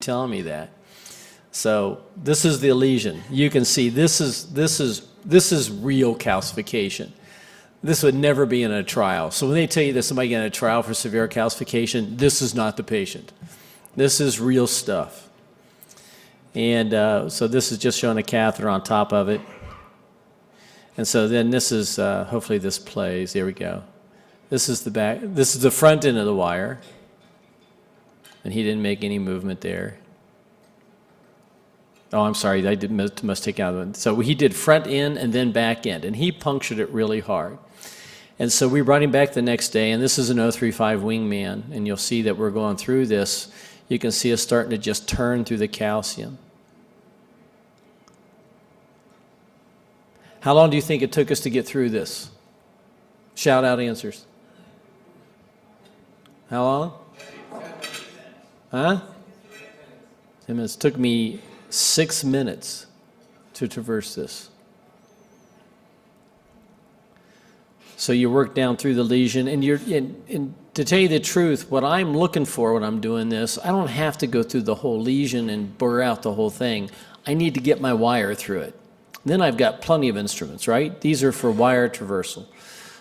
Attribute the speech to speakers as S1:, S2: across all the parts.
S1: telling me that. So this is the lesion. You can see this is real calcification. This would never be in a trial. So when they tell you that somebody got in a trial for severe calcification, this is not the patient. This is real stuff. And so this is just showing a catheter on top of it. And so then this is, hopefully this plays. There we go. This is the back. This is the front end of the wire. And he didn't make any movement there. Oh, I'm sorry, I must take out one. So he did front end and then back end, and he punctured it really hard. And so we brought him back the next day, and this is an 035 Wingman, and you'll see that we're going through this. You can see us starting to just turn through the calcium. How long do you think it took us to get through this? Shout out answers. How long? Huh? 10 minutes. It took me 6 minutes to traverse this. So you work down through the lesion, and and to tell you the truth, what I'm looking for when I'm doing this, I don't have to go through the whole lesion and bore out the whole thing. I need to get my wire through it. Then I've got plenty of instruments, right? These are for wire traversal.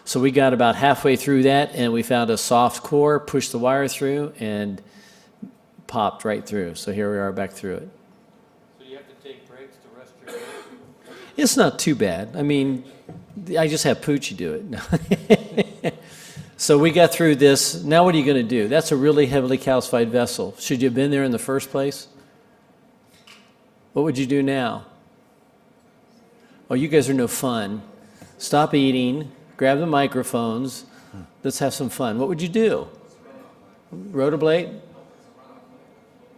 S1: So we got about halfway through that, and we found a soft core, pushed the wire through, and popped right through. So here we are back through it.
S2: So you have to take breaks to rest your head?
S1: It's not too bad. I mean, I just have Poochie do it. So we got through this. Now what are you going to do? That's a really heavily calcified vessel. Should you have been there in the first place? What would you do now? Oh, you guys are no fun. Stop eating. Grab the microphones. Let's have some fun. What would you do? Rotablate?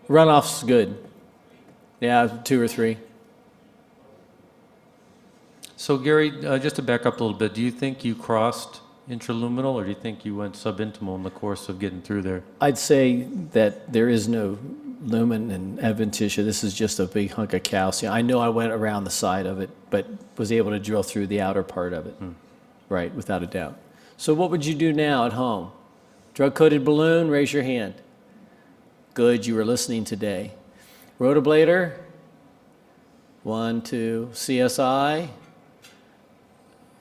S1: Runoff's good. Yeah, 2 or 3.
S2: So Gary, just to back up a little bit, do you think you crossed intraluminal, or do you think you went subintimal in the course of getting through there?
S1: I'd say that there is no lumen and adventitia. This is just a big hunk of calcium. I know I went around the side of it, but was able to drill through the outer part of it. Right, without a doubt. So what would you do now at home? Drug-coated balloon, raise your hand. Good, you were listening today. Rotablator, 1, 2, CSI,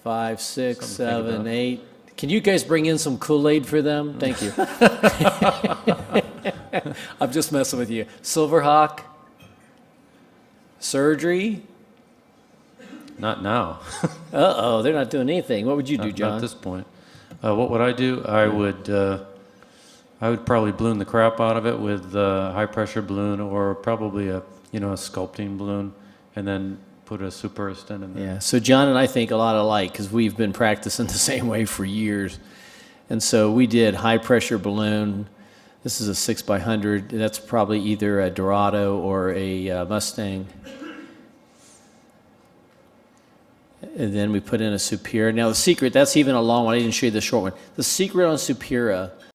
S1: 5, 6, 7, 8. Can you guys bring in some Kool-Aid for them? Thank you. I'm just messing with you. Silverhawk, surgery.
S2: Not now.
S1: Uh-oh, they're not doing anything. What would you do, John?
S2: Not at this point. What would I do? I would probably balloon the crap out of it with a high-pressure balloon, or probably a sculpting balloon, and then put a super stent in there.
S1: Yeah, so John and I think a lot alike because we've been practicing the same way for years. And so we did high-pressure balloon. This is a 6x100. That's probably either a Dorado or a Mustang. And then we put in a Supera. Now the secret, that's even a long one. I didn't show you the short one. The secret on Supera